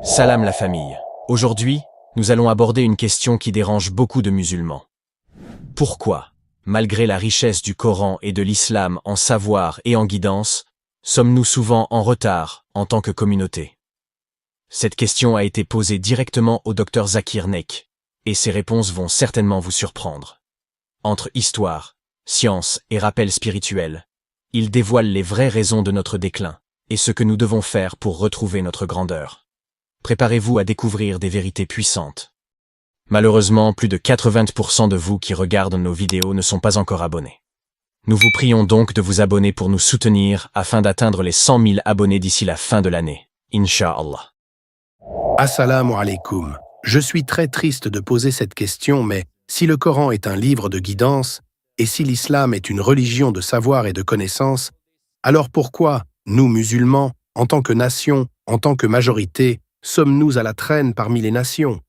Salam la famille. Aujourd'hui, nous allons aborder une question qui dérange beaucoup de musulmans. Pourquoi, malgré la richesse du Coran et de l'islam en savoir et en guidance, sommes-nous souvent en retard en tant que communauté? Cette question a été posée directement au Dr Zakir Naik, et ses réponses vont certainement vous surprendre. Entre histoire, science et rappel spirituel, il dévoile les vraies raisons de notre déclin, et ce que nous devons faire pour retrouver notre grandeur. Préparez-vous à découvrir des vérités puissantes. Malheureusement, plus de 80% de vous qui regardent nos vidéos ne sont pas encore abonnés. Nous vous prions donc de vous abonner pour nous soutenir afin d'atteindre les 100 000 abonnés d'ici la fin de l'année. Inch'Allah. Assalamu alaikum. Je suis très triste de poser cette question, mais si le Coran est un livre de guidance, et si l'islam est une religion de savoir et de connaissance, alors pourquoi, nous musulmans, en tant que nation, en tant que majorité, sommes-nous à la traîne parmi les nations?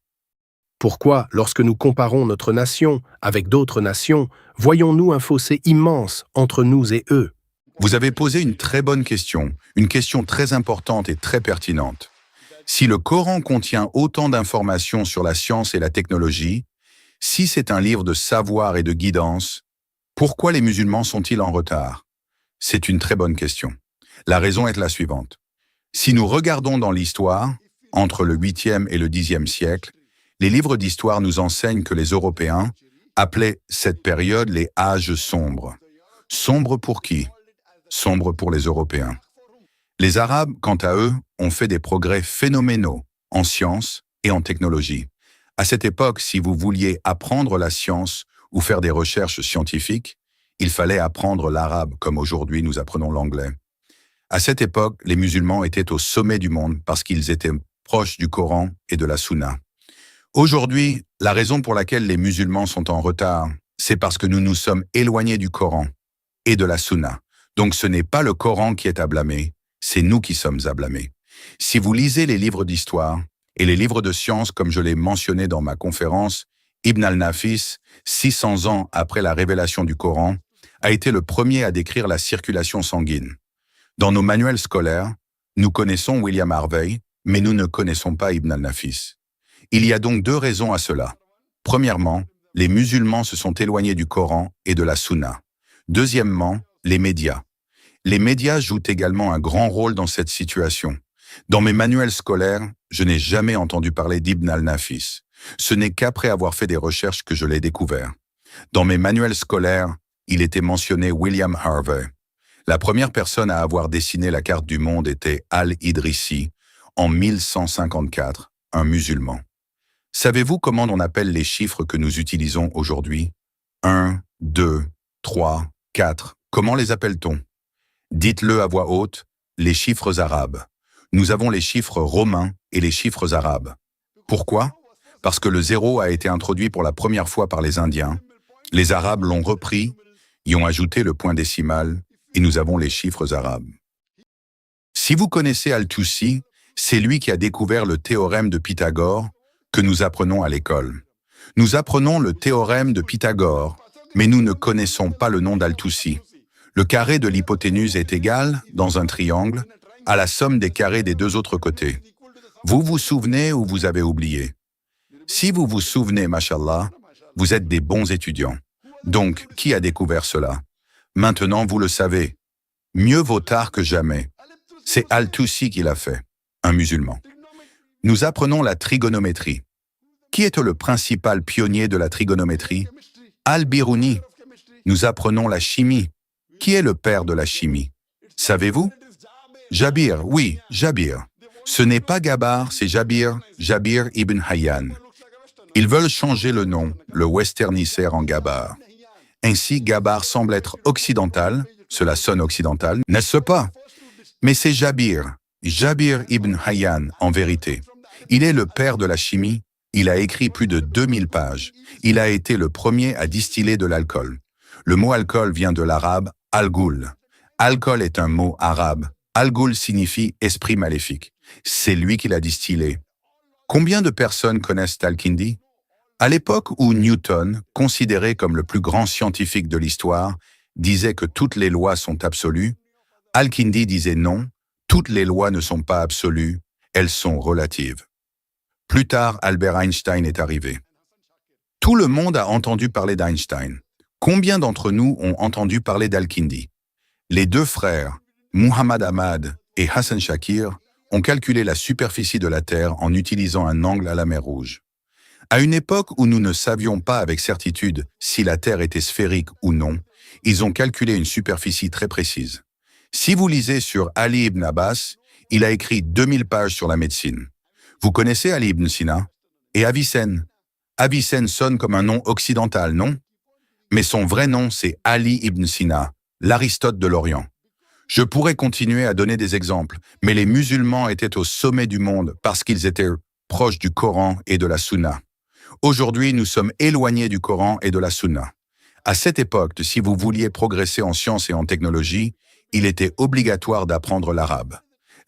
Pourquoi, lorsque nous comparons notre nation avec d'autres nations, voyons-nous un fossé immense entre nous et eux? Vous avez posé une très bonne question, une question très importante et très pertinente. Si le Coran contient autant d'informations sur la science et la technologie, si c'est un livre de savoir et de guidance, pourquoi les musulmans sont-ils en retard? C'est une très bonne question. La raison est la suivante. Si nous regardons dans l'histoire, entre le 8e et le 10e siècle, les livres d'histoire nous enseignent que les Européens appelaient cette période les âges sombres. Sombres pour qui? Sombres pour les Européens. Les Arabes, quant à eux, ont fait des progrès phénoménaux en science et en technologie. À cette époque, si vous vouliez apprendre la science ou faire des recherches scientifiques, il fallait apprendre l'arabe comme aujourd'hui nous apprenons l'anglais. À cette époque, les musulmans étaient au sommet du monde parce qu'ils étaient proches du Coran et de la Sunna. Aujourd'hui, la raison pour laquelle les musulmans sont en retard, c'est parce que nous nous sommes éloignés du Coran et de la Sunna. Donc ce n'est pas le Coran qui est à blâmer, c'est nous qui sommes à blâmer. Si vous lisez les livres d'histoire et les livres de science, comme je l'ai mentionné dans ma conférence, Ibn al-Nafis, 600 ans après la révélation du Coran, a été le premier à décrire la circulation sanguine. Dans nos manuels scolaires, nous connaissons William Harvey, mais nous ne connaissons pas Ibn al-Nafis. Il y a donc deux raisons à cela. Premièrement, les musulmans se sont éloignés du Coran et de la Sunna. Deuxièmement, les médias. Les médias jouent également un grand rôle dans cette situation. Dans mes manuels scolaires, je n'ai jamais entendu parler d'Ibn al-Nafis. Ce n'est qu'après avoir fait des recherches que je l'ai découvert. Dans mes manuels scolaires, il était mentionné William Harvey. La première personne à avoir dessiné la carte du monde était Al-Idrissi, en 1154, un musulman. Savez-vous comment on appelle les chiffres que nous utilisons aujourd'hui? 1, 2, 3, 4. Comment les appelle-t-on? Dites-le à voix haute, les chiffres arabes. Nous avons les chiffres romains et les chiffres arabes. Pourquoi? Parce que le 0 a été introduit pour la première fois par les Indiens. Les Arabes l'ont repris, y ont ajouté le point décimal, et nous avons les chiffres arabes. Si vous connaissez Al-Tusi, c'est lui qui a découvert le théorème de Pythagore que nous apprenons à l'école. Nous apprenons le théorème de Pythagore, mais nous ne connaissons pas le nom d'Al-Tusi. Le carré de l'hypoténuse est égal, dans un triangle, à la somme des carrés des deux autres côtés. Vous vous souvenez ou vous avez oublié? Si vous vous souvenez, mashallah, vous êtes des bons étudiants. Donc, qui a découvert cela? Maintenant, vous le savez. Mieux vaut tard que jamais. C'est Al-Tusi qui l'a fait, un musulman. Nous apprenons la trigonométrie. Qui est le principal pionnier de la trigonométrie? Al-Biruni. Nous apprenons la chimie. Qui est le père de la chimie? Savez-vous? Jabir, oui, Jabir. Ce n'est pas Gabar, c'est Jabir, Jabir ibn Hayyan. Ils veulent changer le nom, le westerniser en Gabar. Ainsi, Gabar semble être occidental, cela sonne occidental, n'est-ce pas? Mais c'est Jabir, Jabir ibn Hayyan en vérité. Il est le père de la chimie, il a écrit plus de 2000 pages. Il a été le premier à distiller de l'alcool. Le mot alcool vient de l'arabe al-ghul. Alcool est un mot arabe. Al-ghul signifie esprit maléfique. C'est lui qui l'a distillé. Combien de personnes connaissent Al-Kindi? À l'époque où Newton, considéré comme le plus grand scientifique de l'histoire, disait que toutes les lois sont absolues, Al-Kindi disait non, toutes les lois ne sont pas absolues, elles sont relatives. Plus tard, Albert Einstein est arrivé. Tout le monde a entendu parler d'Einstein. Combien d'entre nous ont entendu parler d'Al-Kindi? Les deux frères, Muhammad Ahmad et Hassan Shakir, ont calculé la superficie de la Terre en utilisant un angle à la mer Rouge. À une époque où nous ne savions pas avec certitude si la Terre était sphérique ou non, ils ont calculé une superficie très précise. Si vous lisez sur Ali ibn Abbas, il a écrit 2000 pages sur la médecine. Vous connaissez Ali ibn Sina? Et Avicenne? Avicenne sonne comme un nom occidental, non? Mais son vrai nom, c'est Ali ibn Sina, l'Aristote de l'Orient. Je pourrais continuer à donner des exemples, mais les musulmans étaient au sommet du monde parce qu'ils étaient proches du Coran et de la Sunna. Aujourd'hui, nous sommes éloignés du Coran et de la Sunna. À cette époque, si vous vouliez progresser en sciences et en technologie, il était obligatoire d'apprendre l'arabe.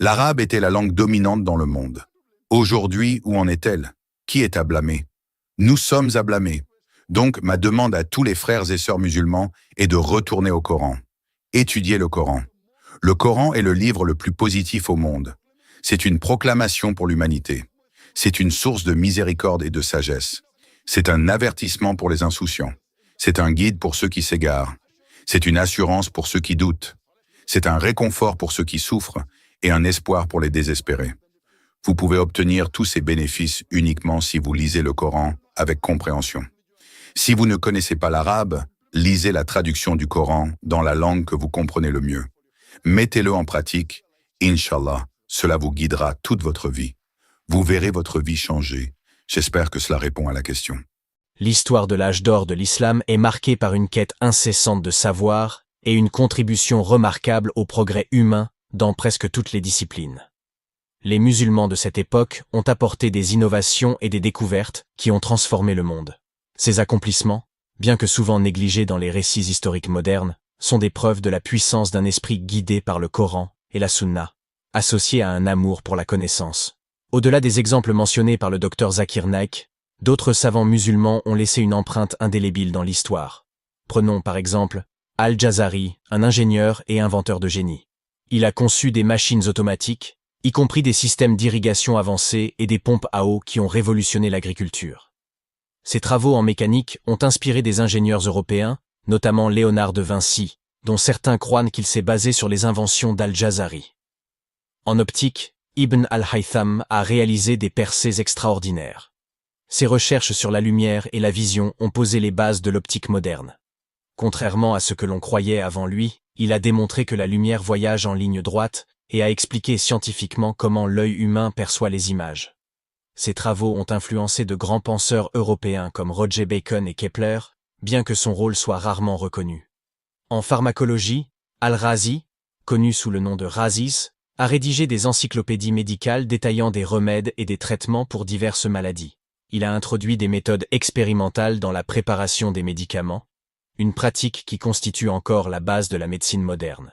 L'arabe était la langue dominante dans le monde. Aujourd'hui, où en est-elle? Qui est à blâmer? Nous sommes à blâmer. Donc, ma demande à tous les frères et sœurs musulmans est de retourner au Coran. Étudiez le Coran. Le Coran est le livre le plus positif au monde. C'est une proclamation pour l'humanité. C'est une source de miséricorde et de sagesse. C'est un avertissement pour les insouciants. C'est un guide pour ceux qui s'égarent. C'est une assurance pour ceux qui doutent. C'est un réconfort pour ceux qui souffrent et un espoir pour les désespérés. Vous pouvez obtenir tous ces bénéfices uniquement si vous lisez le Coran avec compréhension. Si vous ne connaissez pas l'arabe, lisez la traduction du Coran dans la langue que vous comprenez le mieux. Mettez-le en pratique, Inch'Allah, cela vous guidera toute votre vie. Vous verrez votre vie changer. J'espère que cela répond à la question. L'histoire de l'âge d'or de l'islam est marquée par une quête incessante de savoir et une contribution remarquable au progrès humain dans presque toutes les disciplines. Les musulmans de cette époque ont apporté des innovations et des découvertes qui ont transformé le monde. Ces accomplissements, bien que souvent négligés dans les récits historiques modernes, sont des preuves de la puissance d'un esprit guidé par le Coran et la Sunna, associé à un amour pour la connaissance. Au-delà des exemples mentionnés par le docteur Zakir Naik, d'autres savants musulmans ont laissé une empreinte indélébile dans l'histoire. Prenons par exemple Al-Jazari, un ingénieur et inventeur de génie. Il a conçu des machines automatiques, y compris des systèmes d'irrigation avancés et des pompes à eau qui ont révolutionné l'agriculture. Ses travaux en mécanique ont inspiré des ingénieurs européens, notamment Léonard de Vinci, dont certains croient qu'il s'est basé sur les inventions d'Al-Jazari. En optique, Ibn al-Haytham a réalisé des percées extraordinaires. Ses recherches sur la lumière et la vision ont posé les bases de l'optique moderne. Contrairement à ce que l'on croyait avant lui, il a démontré que la lumière voyage en ligne droite et a expliqué scientifiquement comment l'œil humain perçoit les images. Ses travaux ont influencé de grands penseurs européens comme Roger Bacon et Kepler, bien que son rôle soit rarement reconnu. En pharmacologie, Al-Razi, connu sous le nom de Razis, a rédigé des encyclopédies médicales détaillant des remèdes et des traitements pour diverses maladies. Il a introduit des méthodes expérimentales dans la préparation des médicaments, une pratique qui constitue encore la base de la médecine moderne.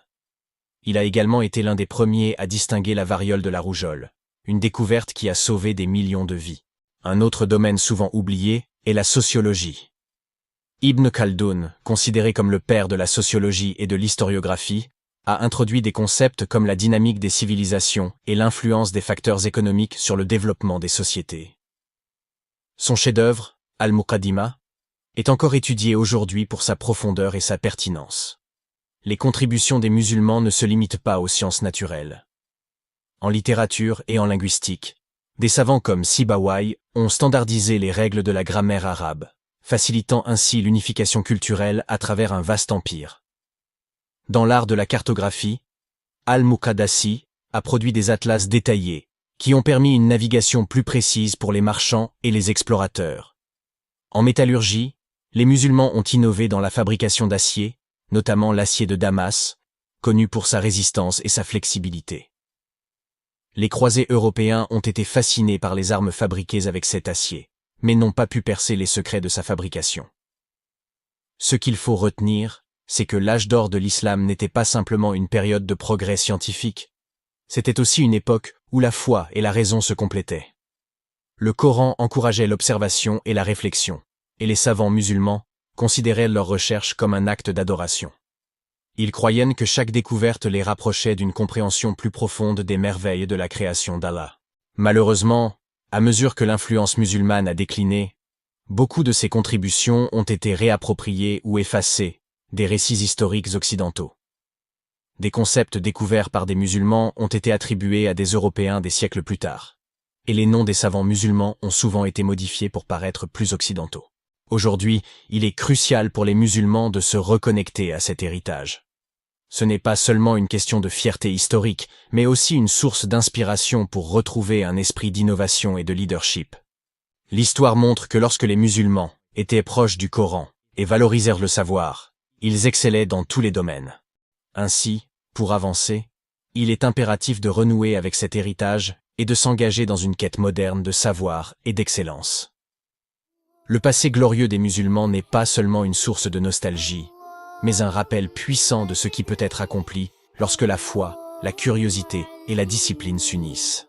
Il a également été l'un des premiers à distinguer la variole de la rougeole, une découverte qui a sauvé des millions de vies. Un autre domaine souvent oublié est la sociologie. Ibn Khaldoun, considéré comme le père de la sociologie et de l'historiographie, a introduit des concepts comme la dynamique des civilisations et l'influence des facteurs économiques sur le développement des sociétés. Son chef-d'œuvre, Al-Muqaddimah, est encore étudié aujourd'hui pour sa profondeur et sa pertinence. Les contributions des musulmans ne se limitent pas aux sciences naturelles. En littérature et en linguistique, des savants comme Sibawayh ont standardisé les règles de la grammaire arabe, facilitant ainsi l'unification culturelle à travers un vaste empire. Dans l'art de la cartographie, Al-Muqaddasi a produit des atlas détaillés, qui ont permis une navigation plus précise pour les marchands et les explorateurs. En métallurgie, les musulmans ont innové dans la fabrication d'acier, notamment l'acier de Damas, connu pour sa résistance et sa flexibilité. Les croisés européens ont été fascinés par les armes fabriquées avec cet acier, mais n'ont pas pu percer les secrets de sa fabrication. Ce qu'il faut retenir, c'est que l'âge d'or de l'islam n'était pas simplement une période de progrès scientifique, c'était aussi une époque où la foi et la raison se complétaient. Le Coran encourageait l'observation et la réflexion, et les savants musulmans considéraient leurs recherches comme un acte d'adoration. Ils croyaient que chaque découverte les rapprochait d'une compréhension plus profonde des merveilles de la création d'Allah. Malheureusement, à mesure que l'influence musulmane a décliné, beaucoup de ces contributions ont été réappropriées ou effacées des récits historiques occidentaux. Des concepts découverts par des musulmans ont été attribués à des Européens des siècles plus tard, et les noms des savants musulmans ont souvent été modifiés pour paraître plus occidentaux. Aujourd'hui, il est crucial pour les musulmans de se reconnecter à cet héritage. Ce n'est pas seulement une question de fierté historique, mais aussi une source d'inspiration pour retrouver un esprit d'innovation et de leadership. L'histoire montre que lorsque les musulmans étaient proches du Coran et valorisèrent le savoir, ils excellaient dans tous les domaines. Ainsi, pour avancer, il est impératif de renouer avec cet héritage et de s'engager dans une quête moderne de savoir et d'excellence. Le passé glorieux des musulmans n'est pas seulement une source de nostalgie, mais un rappel puissant de ce qui peut être accompli lorsque la foi, la curiosité et la discipline s'unissent.